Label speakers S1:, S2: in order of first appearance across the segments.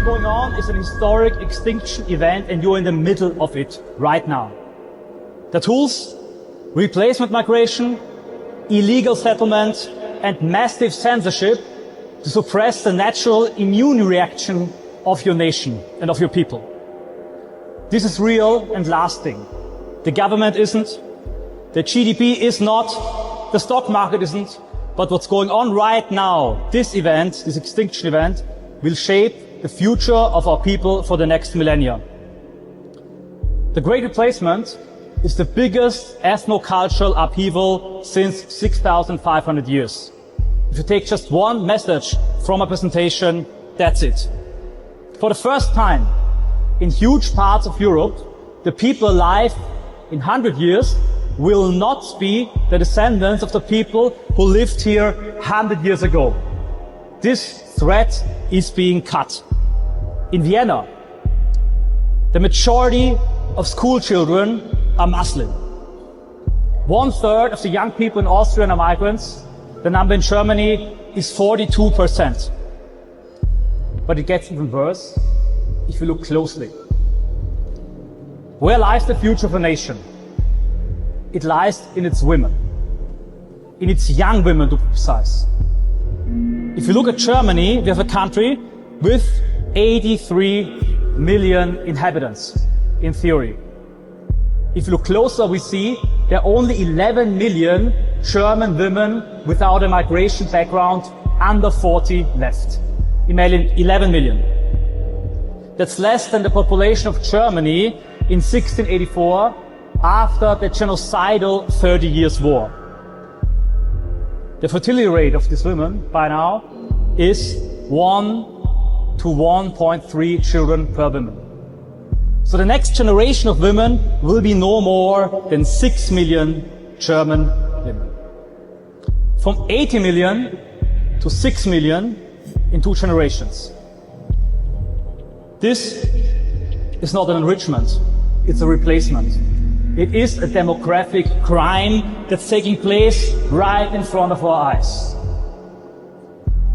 S1: going on is an historic extinction event, and you're in the middle of it right now. The tools: replacement migration, illegal settlement, and massive censorship to suppress the natural immune reaction of your nation and of your people. This is real and lasting. The government isn't, the GDP is not, the stock market isn't, but what's going on right now, this event, this extinction event, will shape the future of our people for the next millennia. The Great Replacement is the biggest ethno-cultural upheaval since 6,500 years. If you take just one message from a presentation, that's it. For the first time in huge parts of Europe, the people alive in 100 years will not be the descendants of the people who lived here 100 years ago. This thread is being cut. In Vienna, the majority of school children are Muslim. 1/3 of the young people in Austria are migrants. The number in Germany is 42%. But it gets even worse if you look closely. Where lies the future of a nation? It lies in its women, in its young women to be precise. If you look at Germany, we have a country with 83 million inhabitants, in theory. If you look closer, we see there are only 11 million German women without a migration background under 40 left. Imagine 11 million. That's less than the population of Germany in 1684 after the genocidal 30 Years' War. The fertility rate of these women by now is 1 to 1.3 children per woman. So the next generation of women will be no more than 6 million German women. From 80 million to 6 million in 2 generations. This is not an enrichment, it's a replacement. It is a demographic crime that's taking place right in front of our eyes.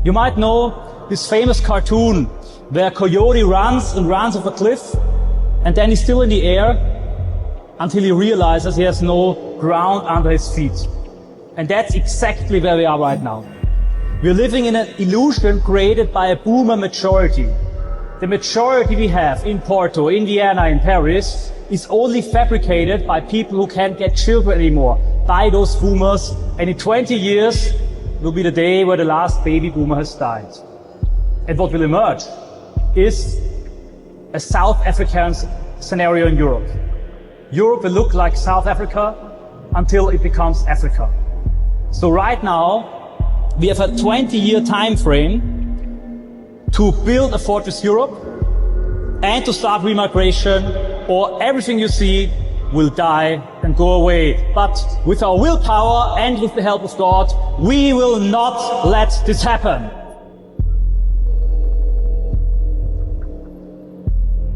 S1: You might know this famous cartoon where a coyote runs and runs off a cliff, and then he's still in the air until he realizes he has no ground under his feet. And that's exactly where we are right now. We're living in an illusion created by a boomer majority. The majority we have in Porto, in Vienna, in Paris is only fabricated by people who can't get children anymore, by those boomers, and in 20 years will be the day where the last baby boomer has died. And what will emerge is a South African scenario in Europe. Europe will look like South Africa until it becomes Africa. So right now, we have a 20-year time frame to build a fortress Europe and to start remigration, or everything you see will die and go away. But with our willpower and with the help of God, we will not let this happen.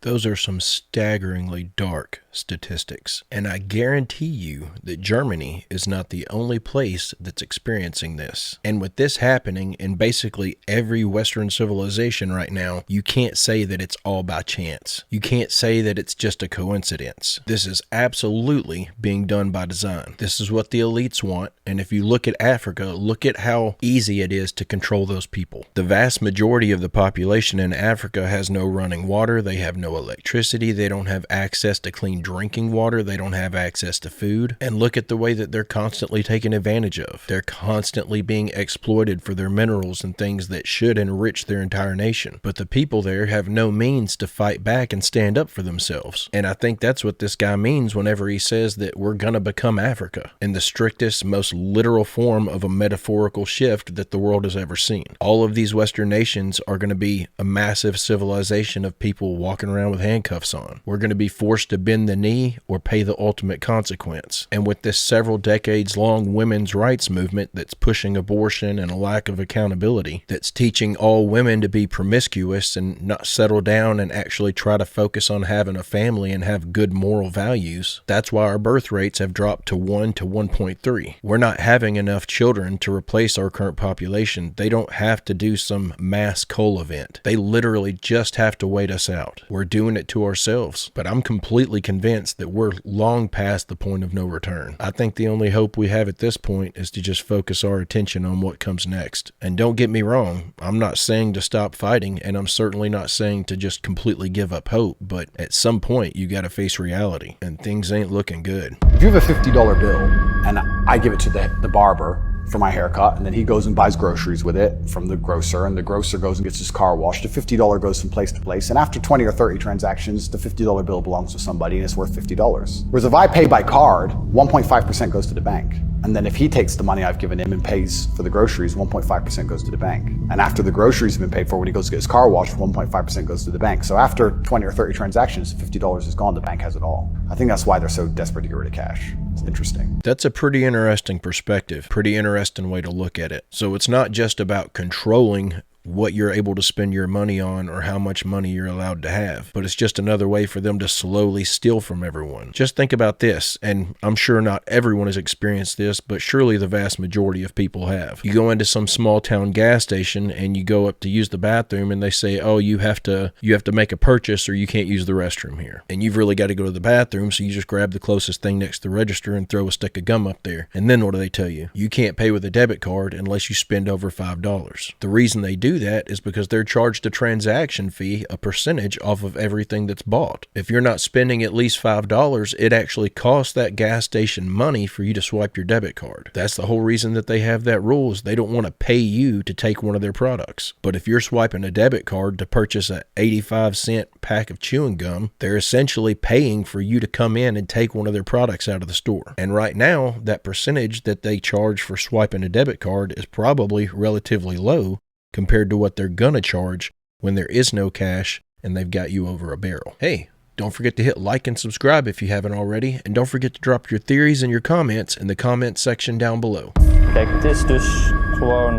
S2: Those are some staggeringly dark statistics, and I guarantee you that Germany is not the only place that's experiencing this. And with this happening in basically every Western civilization right now, you can't say that it's all by chance. You can't say that it's just a coincidence. This is absolutely being done by design. This is what the elites want, and if you look at Africa, look at how easy it is to control those people. The vast majority of the population in Africa has no running water, they have no electricity, they don't have access to clean drinking water, they don't have access to food, and look at the way that they're constantly taken advantage of. They're constantly being exploited for their minerals and things that should enrich their entire nation. But the people there have no means to fight back and stand up for themselves. And I think that's what this guy means whenever he says that we're gonna become Africa, in the strictest, most literal form of a metaphorical shift that the world has ever seen. All of these Western nations are gonna be a massive civilization of people walking around around with handcuffs on. We're going to be forced to bend the knee or pay the ultimate consequence. And with this several decades long women's rights movement that's pushing abortion and a lack of accountability, that's teaching all women to be promiscuous and not settle down and actually try to focus on having a family and have good moral values, that's why our birth rates have dropped to 1 to 1.3. We're not having enough children to replace our current population. They don't have to do some mass cull event. They literally just have to wait us out. We're doing it to ourselves, but I'm completely convinced that we're long past the point of no return. I think the only hope we have at this point is to just focus our attention on what comes next. And don't get me wrong, I'm not saying to stop fighting, and I'm certainly not saying to just completely give up hope, but at some point you gotta face reality, and things ain't looking good.
S3: If you have a $50 bill and I give it to the barber for my haircut, and then he goes and buys groceries with it from the grocer, and the grocer goes and gets his car washed, the $50 goes from place to place, and after 20 or 30 transactions, the $50 bill belongs to somebody and it's worth $50. Whereas if I pay by card, 1.5% goes to the bank. And then if he takes the money I've given him and pays for the groceries, 1.5% goes to the bank. And after the groceries have been paid for, when he goes to get his car washed, 1.5% goes to the bank. So after 20 or 30 transactions, $50 is gone, the bank has it all. I think that's why they're so desperate to get rid of cash. It's interesting.
S2: That's a pretty interesting perspective, pretty interesting way to look at it. So it's not just about controlling what you're able to spend your money on or how much money you're allowed to have, but it's just another way for them to slowly steal from everyone. Just think about this, and I'm sure not everyone has experienced this, but surely the vast majority of people have. You go into some small town gas station and you go up to use the bathroom and they say, oh, you have to make a purchase or you can't use the restroom here. And you've really got to go to the bathroom, so you just grab the closest thing next to the register and throw a stick of gum up there. And then what do they tell you? You can't pay with a debit card unless you spend over $5. The reason they do that is because they're charged a transaction fee, a percentage off of everything that's bought. If you're not spending at least $5, it actually costs that gas station money for you to swipe your debit card. That's the whole reason that they have that rule, is they don't want to pay you to take one of their products. But if you're swiping a debit card to purchase an 85-cent pack of chewing gum, they're essentially paying for you to come in and take one of their products out of the store. And right now, that percentage that they charge for swiping a debit card is probably relatively low compared to what they're gonna charge when there is no cash and they've got you over a barrel. Hey, don't forget to hit like and subscribe if you haven't already, and don't forget to drop your theories and your comments in the comment section down below.
S4: Kijk, het is dus gewoon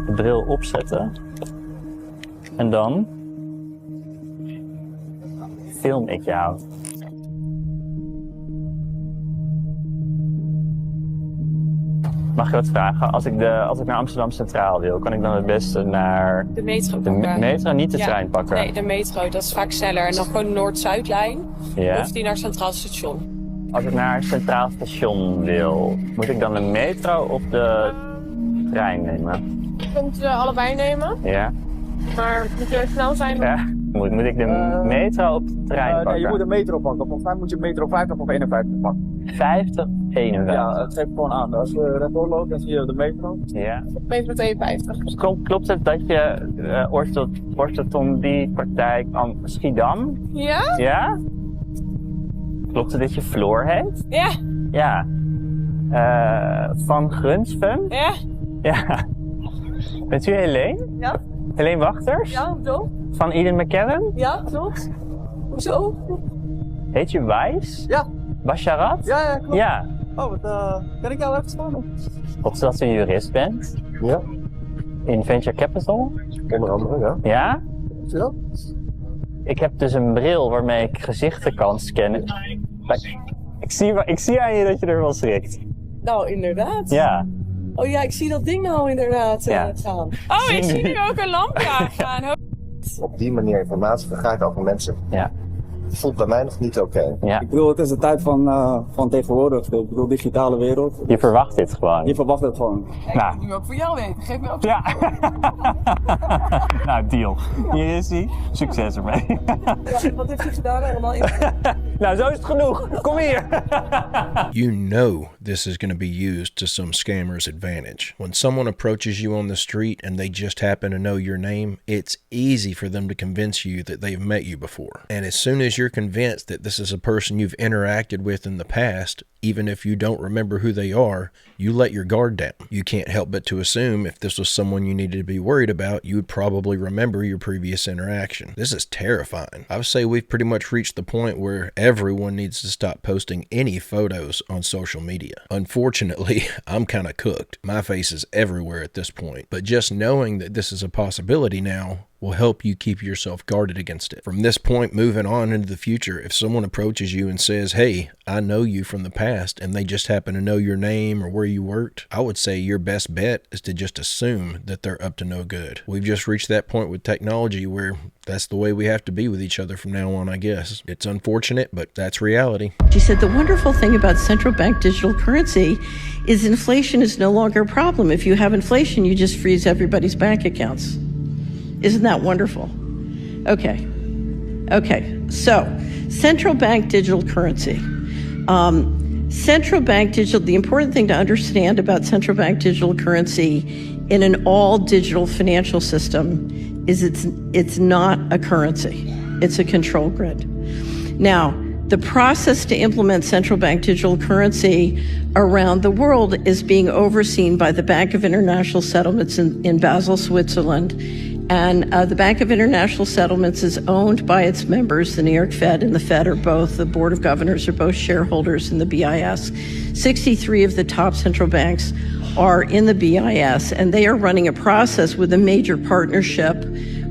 S4: de bril opzetten en dan film ik jou. Mag je wat vragen? Als ik naar Amsterdam Centraal wil, kan ik dan het beste naar
S5: de metro
S4: de
S5: pakken.
S4: metro, niet de trein pakken?
S5: Nee, de metro, dat is vaak sneller. En dan gewoon de Noord-Zuidlijn.
S4: Ja.
S5: Of die naar Centraal Station.
S4: Als ik naar Centraal Station wil, moet ik dan de metro of de trein nemen?
S5: Je kunt ze allebei nemen,
S4: Ja.
S5: maar moet je snel zijn?
S4: Ja. Moet ik de metro of de trein pakken?
S6: Nee, je moet de metro pakken. Volgens mij moet je metro 50 of 51 pakken.
S4: 50, 51?
S6: Ja, het geeft gewoon aan. Als we rechtdoor lopen, dan zie je de metro.
S4: Ja.
S5: Metro 52.
S4: Klopt het dat je Orstelton die praktijk aan Schiedam?
S5: Ja?
S4: Ja? Klopt het dat je Floor heet?
S5: Ja.
S4: Ja. Van Grunsven?
S5: Ja.
S4: Ja. Bent u Helene?
S5: Ja.
S4: Helene Wachters?
S5: Ja, zo.
S4: Van Eden McKellen?
S5: Ja, klopt. Hoezo?
S4: Heet je Wijs?
S6: Ja.
S4: Basharat?
S6: Ja, klopt.
S4: Ja.
S6: Oh, kan ik jou even staan?
S4: Klopt dat u jurist bent?
S6: Ja.
S4: In Venture Capital?
S6: Onder andere, ja.
S4: Ja?
S6: Ja.
S4: Ik heb dus een bril waarmee ik gezichten kan scannen. Ik zie aan je dat je er wel schrikt.
S5: Nou, inderdaad.
S4: Ja.
S5: Oh ja, ik zie dat ding nou inderdaad gaan. Oh, ik zie nu ook een lampje aangaan.
S7: Op die manier informatie vergaren over mensen.
S4: Ja.
S7: Voelt bij mij nog niet oké.
S4: Ja.
S6: Ik bedoel, het is de tijd van tegenwoordig. Ik bedoel, digitale wereld.
S4: Je verwacht dit gewoon.
S6: Je verwacht het gewoon.
S4: Nou.
S5: Nu ook voor jou weten. Geef me ook.
S4: Ja. Nou, deal. Hier is hij. Succes ermee.
S5: Ja, wat heeft hij gedaan allemaal?
S4: Nou, zo is het genoeg. Kom hier.
S2: You know this is going to be used to some scammer's advantage. When someone approaches you on the street and they just happen to know your name, it's easy for them to convince you that they've met you before. And as soon as you're convinced that this is a person you've interacted with in the past, even if you don't remember who they are, you let your guard down. You can't help but to assume if this was someone you needed to be worried about, you would probably remember your previous interaction. This is terrifying. I would say we've pretty much reached the point where everyone needs to stop posting any photos on social media. Unfortunately, I'm kind of cooked. My face is everywhere at this point. But just knowing that this is a possibility now will help you keep yourself guarded against it. From this point moving on into the future, if someone approaches you and says, hey, I know you from the past, and they just happen to know your name or where you worked, I would say your best bet is to just assume that they're up to no good. We've just reached that point with technology where that's the way we have to be with each other from now on, I guess. It's unfortunate, but that's reality.
S8: She said the wonderful thing about central bank digital currency is inflation is no longer a problem. If you have inflation, you just freeze everybody's bank accounts. Isn't that wonderful? Okay. So, central bank digital currency. The important thing to understand about central bank digital currency in an all digital financial system is it's not a currency. It's a control grid. Now, the process to implement central bank digital currency around the world is being overseen by the Bank of International Settlements in Basel, Switzerland. And the Bank of International Settlements is owned by its members. The New York Fed and the Fed are both, the Board of Governors are both shareholders in the BIS. 63 of the top central banks are in the BIS, and they are running a process with a major partnership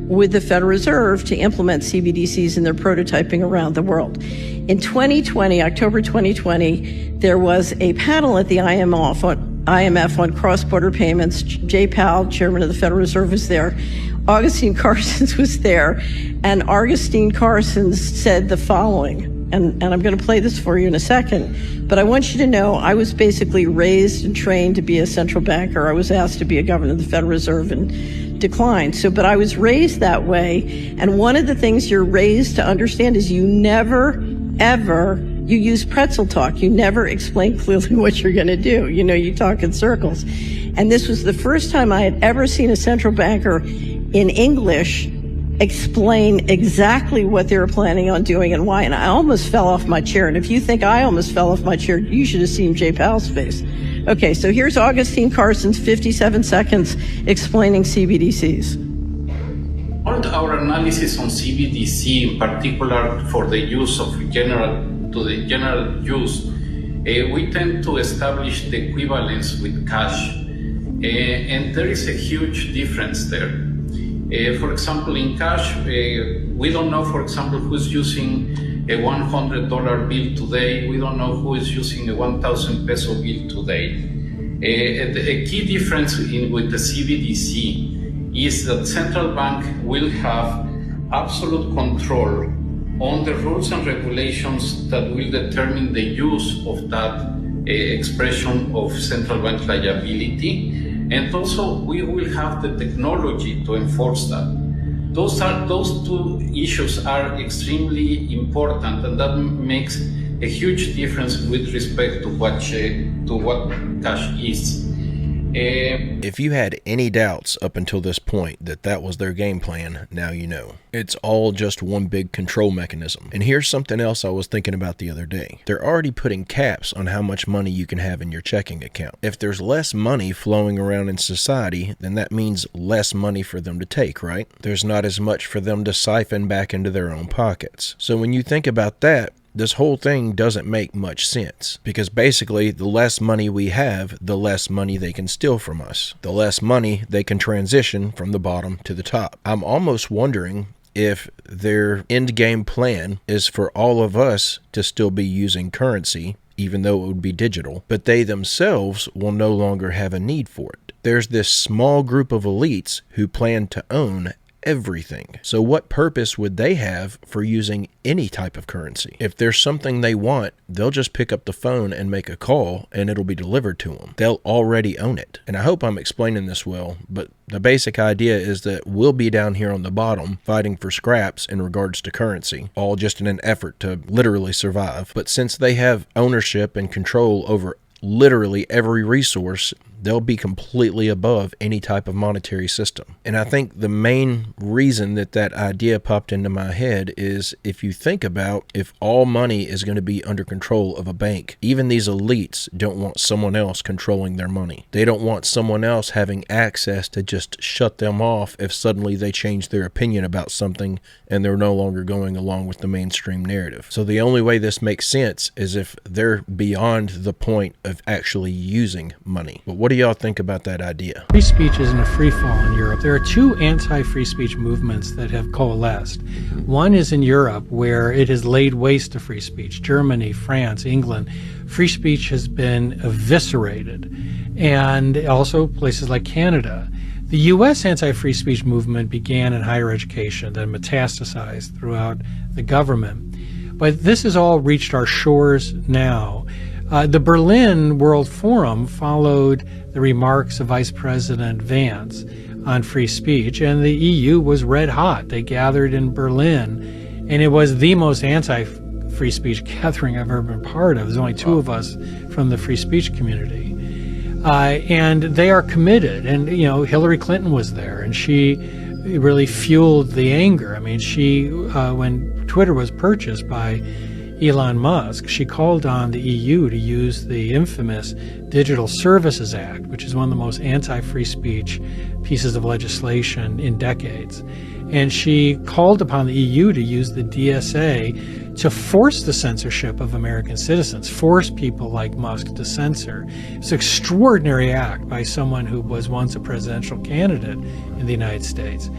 S8: with the Federal Reserve to implement CBDCs in their prototyping around the world. In 2020, October 2020, there was a panel at the IMF on cross-border payments. Jay Powell, chairman of the Federal Reserve, was there. Augustine Carstens was there, and Augustine Carstens said the following, and I'm going to play this for you in a second, but I want you to know I was basically raised and trained to be a central banker. I was asked to be a governor of the Federal Reserve and declined. But I was raised that way, and one of the things you're raised to understand is you never, ever, you use pretzel talk. You never explain clearly what you're going to do. You know, you talk in circles. And this was the first time I had ever seen a central banker in English explain exactly what they were planning on doing and why. And I almost fell off my chair. And if you think I almost fell off my chair, you should have seen Jay Powell's face. Okay, so here's Augustine Carstens, 57 seconds, explaining CBDCs.
S9: All our analysis on CBDC, in particular for the use of general use, we tend to establish the equivalence with cash. And there is a huge difference there. For example, in cash, we don't know, for example, who's using a $100 bill today. We don't know who is using a 1,000 peso bill today. A key difference with the CBDC is that central bank will have absolute control on the rules and regulations that will determine the use of that expression of central bank liability. And also, we will have the technology to enforce that. Those two issues are extremely important, and that makes a huge difference with respect to what cash is.
S2: If you had any doubts up until this point that was their game plan, now you know. It's all just one big control mechanism. And here's something else I was thinking about the other day. They're already putting caps on how much money you can have in your checking account. If there's less money flowing around in society, then that means less money for them to take, right? There's not as much for them to siphon back into their own pockets. So when you think about that, this whole thing doesn't make much sense, because basically the less money we have, the less money they can steal from us. The less money they can transition from the bottom to the top. I'm almost wondering if their end game plan is for all of us to still be using currency, even though it would be digital, but they themselves will no longer have a need for it. There's this small group of elites who plan to own everything. So what purpose would they have for using any type of currency? If there's something they want, they'll just pick up the phone and make a call and it'll be delivered to them. They'll already own it. And I hope I'm explaining this well, but the basic idea is that we'll be down here on the bottom fighting for scraps in regards to currency, all just in an effort to literally survive. But since they have ownership and control over literally every resource, they'll be completely above any type of monetary system. And I think the main reason that that idea popped into my head is if you think about if all money is going to be under control of a bank, even these elites don't want someone else controlling their money. They don't want someone else having access to just shut them off if suddenly they change their opinion about something and they're no longer going along with the mainstream narrative. So the only way this makes sense is if they're beyond the point of actually using money. But what do y'all think about that idea?
S10: Free speech isn't a free fall in Europe. There are two anti-free speech movements that have coalesced. One is in Europe, where it has laid waste to free speech. Germany, France, England. Free speech has been eviscerated. And also places like Canada. The U.S. anti-free speech movement began in higher education, then metastasized throughout the government. But this has all reached our shores now. The Berlin World Forum followed the remarks of Vice President Vance on free speech, and the EU was red hot. They gathered in Berlin, and it was the most anti-free speech gathering I've ever been part of. There's only two of us from the free speech community. And they are committed. And, you know, Hillary Clinton was there, and she really fueled the anger. I mean, she, when Twitter was purchased by Elon Musk, she called on the EU to use the infamous Digital Services Act, which is one of the most anti-free speech pieces of legislation in decades. And she called upon the EU to use the DSA to force the censorship of American citizens, force people like Musk to censor. It's an extraordinary act by someone who was once a presidential candidate in the United States.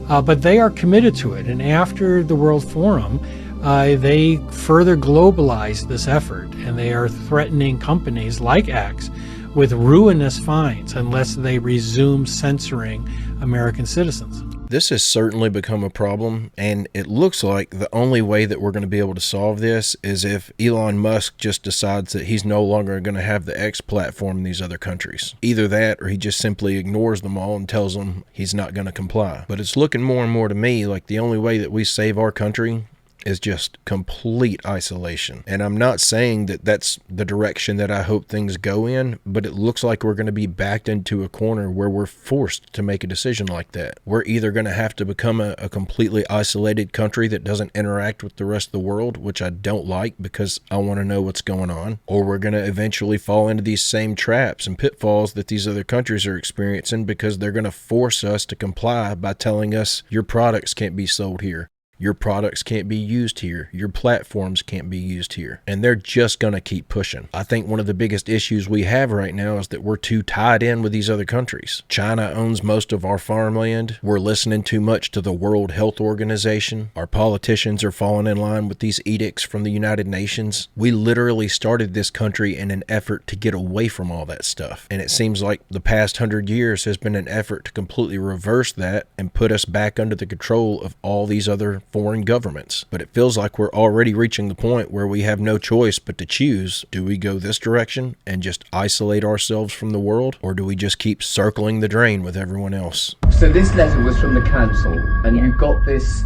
S10: But they are committed to it. And after the World Forum, they further globalized this effort, and they are threatening companies like X with ruinous fines unless they resume censoring American citizens.
S2: This has certainly become a problem, and it looks like the only way that we're going to be able to solve this is if Elon Musk just decides that he's no longer going to have the X platform in these other countries. Either that, or he just simply ignores them all and tells them he's not going to comply. But it's looking more and more to me like the only way that we save our country is just complete isolation. And I'm not saying that that's the direction that I hope things go in, but it looks like we're going to be backed into a corner where we're forced to make a decision like that. We're either going to have to become a completely isolated country that doesn't interact with the rest of the world, which I don't like because I want to know what's going on, or we're going to eventually fall into these same traps and pitfalls that these other countries are experiencing because they're going to force us to comply by telling us your products can't be sold here. Your products can't be used here. Your platforms can't be used here. And they're just going to keep pushing. I think one of the biggest issues we have right now is that we're too tied in with these other countries. China owns most of our farmland. We're listening too much to the World Health Organization. Our politicians are falling in line with these edicts from the United Nations. We literally started this country in an effort to get away from all that stuff. And it seems like the past 100 years has been an effort to completely reverse that and put us back under the control of all these other foreign governments. But it feels like we're already reaching the point where we have no choice but to choose. Do we go this direction and just isolate ourselves from the world, or do we just keep circling the drain with everyone else?
S11: So this letter was from the council, and you got this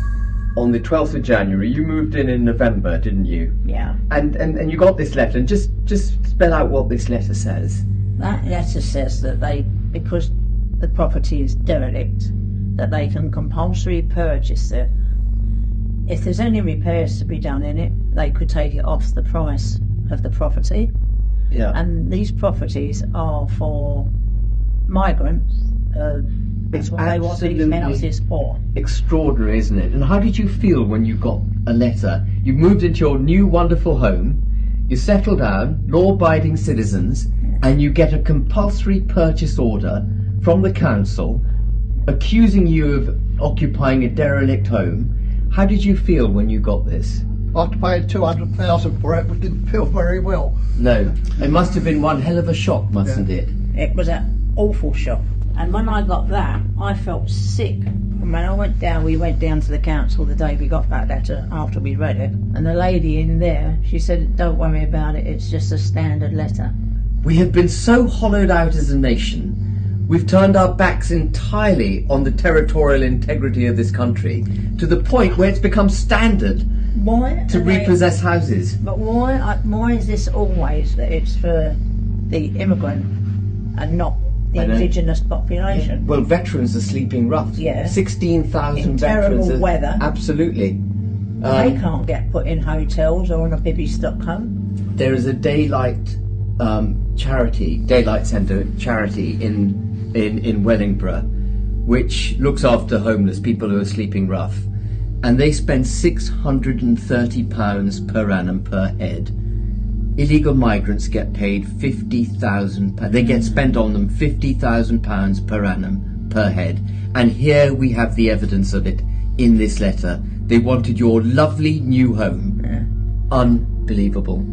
S11: on the 12th of January. You moved in November, didn't you?
S12: Yeah.
S11: And you got this letter, and just spell out what this letter says.
S12: That letter says that because the property is derelict, that they can compulsory purchase it. If there's any repairs to be done in it, they could take it off the price of the property.
S11: Yeah.
S12: And these properties are for migrants. That's what they want these houses for.
S11: Extraordinary, isn't it? And how did you feel when you got a letter? You moved into your new wonderful home, you settle down, law-abiding citizens, and you get a compulsory purchase order from the council accusing you of occupying a derelict home. How did you feel when you got this?
S13: After paying $200,000 for it, we didn't feel very well.
S11: No, it must have been one hell of a shock, mustn't it?
S12: It was an awful shock. And when I got that, I felt sick When we went down to the council the day we got that letter after we read it, and the lady in there, she said, don't worry about it, it's just a standard letter.
S11: We have been so hollowed out as a nation, we've turned our backs entirely on the territorial integrity of this country, to the point where it's become standard to repossess houses.
S12: But why is this always that it's for the immigrant and not the indigenous population?
S11: Yeah. Well, veterans are sleeping rough.
S12: Yeah.
S11: 16,000 veterans.
S12: Terrible weather.
S11: Absolutely.
S12: They can't get put in hotels or in a bibby stock home.
S11: There is a daylight centre charity in Wellingborough, which looks after homeless people who are sleeping rough, and they spend £630 per annum per head. Illegal migrants get paid £50,000. They get spent on them £50,000 per annum per head. And here we have the evidence of it in this letter. They wanted your lovely new home. Unbelievable.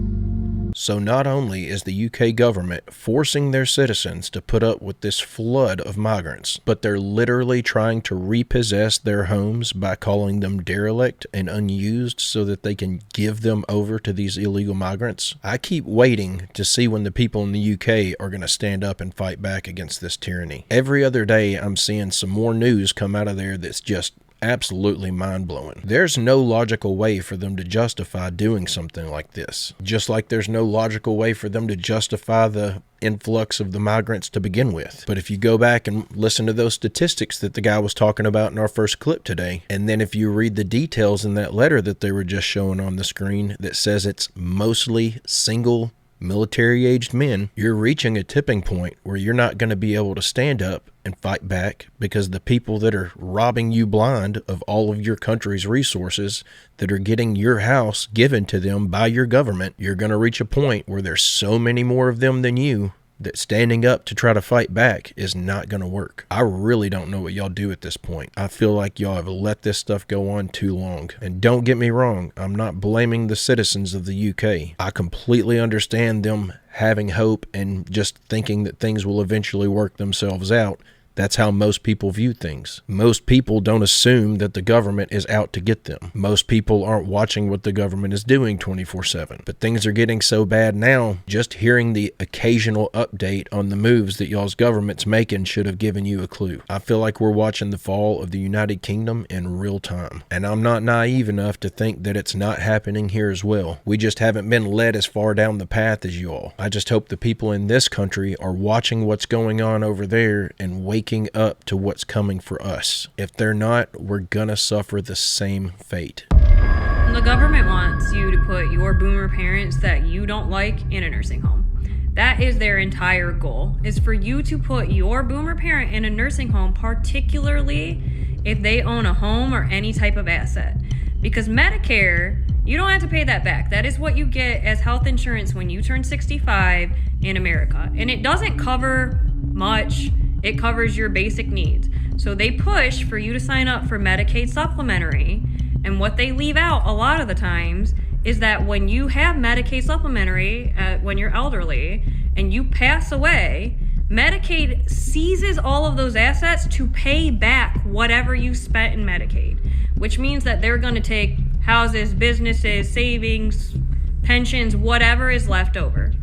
S2: So not only is the UK government forcing their citizens to put up with this flood of migrants, but they're literally trying to repossess their homes by calling them derelict and unused so that they can give them over to these illegal migrants. I keep waiting to see when the people in the UK are going to stand up and fight back against this tyranny. Every other day I'm seeing some more news come out of there that's just absolutely mind-blowing. There's no logical way for them to justify doing something like this. Just like there's no logical way for them to justify the influx of the migrants to begin with. But if you go back and listen to those statistics that the guy was talking about in our first clip today, and then if you read the details in that letter that they were just showing on the screen that says it's mostly single military-aged men, you're reaching a tipping point where you're not going to be able to stand up and fight back, because the people that are robbing you blind of all of your country's resources, that are getting your house given to them by your government, you're going to reach a point where there's so many more of them than you that standing up to try to fight back is not going to work. I really don't know what y'all do at this point. I feel like y'all have let this stuff go on too long. And don't get me wrong, I'm not blaming the citizens of the UK. I completely understand them having hope and just thinking that things will eventually work themselves out. That's how most people view things. Most people don't assume that the government is out to get them. Most people aren't watching what the government is doing 24/7. But things are getting so bad now, just hearing the occasional update on the moves that y'all's government's making should have given you a clue. I feel like we're watching the fall of the United Kingdom in real time. And I'm not naive enough to think that it's not happening here as well. We just haven't been led as far down the path as y'all. I just hope the people in this country are watching what's going on over there and waking up to what's coming for us. If they're not, we're gonna suffer the same fate.
S14: The government wants you to put your boomer parents that you don't like in a nursing home. That is their entire goal, is for you to put your boomer parent in a nursing home, particularly if they own a home or any type of asset. Because Medicare, you don't have to pay that back. That is what you get as health insurance when you turn 65 in America. And it doesn't cover much. It covers your basic needs. So they push for you to sign up for Medicaid supplementary. And what they leave out a lot of the times is that when you have Medicaid supplementary, when you're elderly and you pass away, Medicaid seizes all of those assets to pay back whatever you spent in Medicaid, which means that they're going to take houses, businesses, savings, pensions, whatever is left over.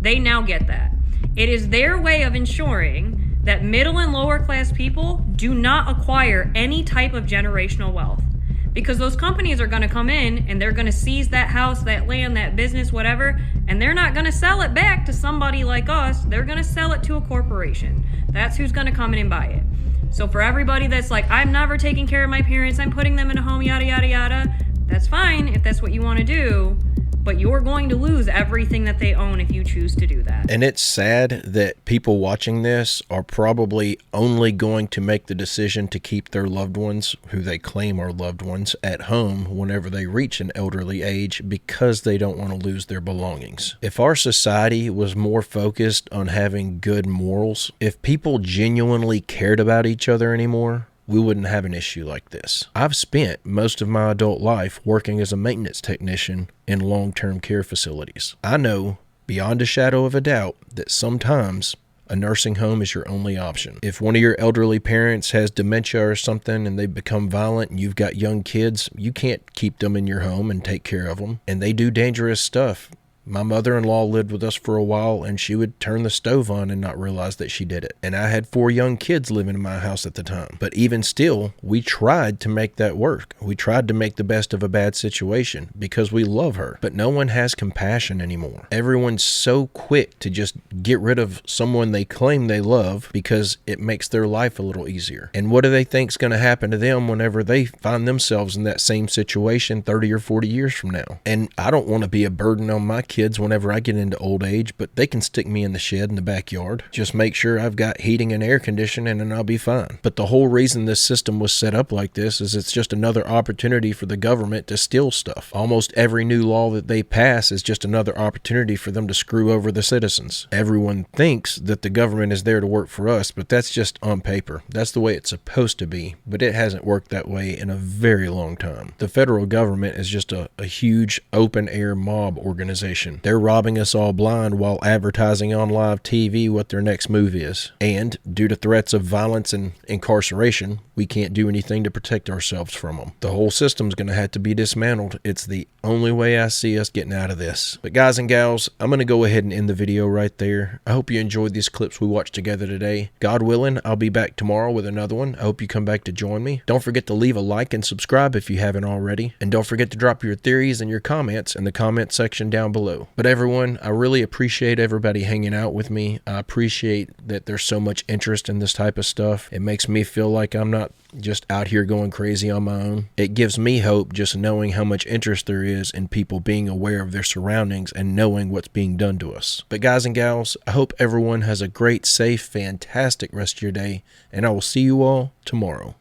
S14: They now get that. It is their way of ensuring that middle and lower class people do not acquire any type of generational wealth, because those companies are going to come in and they're going to seize that house, that land, that business, whatever, and they're not going to sell it back to somebody like us. They're going to sell it to a corporation. That's who's going to come in and buy it. So for everybody that's like, I'm never taking care of my parents, I'm putting them in a home, yada, yada, yada, that's fine if that's what you want to do. But you're going to lose everything that they own if you choose to do that.
S2: And it's sad that people watching this are probably only going to make the decision to keep their loved ones, who they claim are loved ones, at home whenever they reach an elderly age because they don't want to lose their belongings. If our society was more focused on having good morals, if people genuinely cared about each other anymore, we wouldn't have an issue like this. I've spent most of my adult life working as a maintenance technician in long-term care facilities. I know, beyond a shadow of a doubt, that sometimes a nursing home is your only option. If one of your elderly parents has dementia or something and they become violent and you've got young kids, you can't keep them in your home and take care of them. And they do dangerous stuff. My mother-in-law lived with us for a while, and she would turn the stove on and not realize that she did it. And I had 4 young kids living in my house at the time. But even still, we tried to make that work. We tried to make the best of a bad situation because we love her. But no one has compassion anymore. Everyone's so quick to just get rid of someone they claim they love because it makes their life a little easier. And what do they think is going to happen to them whenever they find themselves in that same situation 30 or 40 years from now? And I don't want to be a burden on my kids whenever I get into old age, but they can stick me in the shed in the backyard. Just make sure I've got heating and air conditioning and I'll be fine. But the whole reason this system was set up like this is it's just another opportunity for the government to steal stuff. Almost every new law that they pass is just another opportunity for them to screw over the citizens. Everyone thinks that the government is there to work for us, but that's just on paper. That's the way it's supposed to be, but it hasn't worked that way in a very long time. The federal government is just a huge open-air mob organization. They're robbing us all blind while advertising on live TV what their next move is. And due to threats of violence and incarceration, we can't do anything to protect ourselves from them. The whole system's going to have to be dismantled. It's the only way I see us getting out of this. But guys and gals, I'm going to go ahead and end the video right there. I hope you enjoyed these clips we watched together today. God willing, I'll be back tomorrow with another one. I hope you come back to join me. Don't forget to leave a like and subscribe if you haven't already. And don't forget to drop your theories and your comments in the comment section down below. But everyone, I really appreciate everybody hanging out with me. I appreciate that there's so much interest in this type of stuff. It makes me feel like I'm not just out here going crazy on my own. It gives me hope just knowing how much interest there is in people being aware of their surroundings and knowing what's being done to us. But guys and gals, I hope everyone has a great, safe, fantastic rest of your day, and I will see you all tomorrow.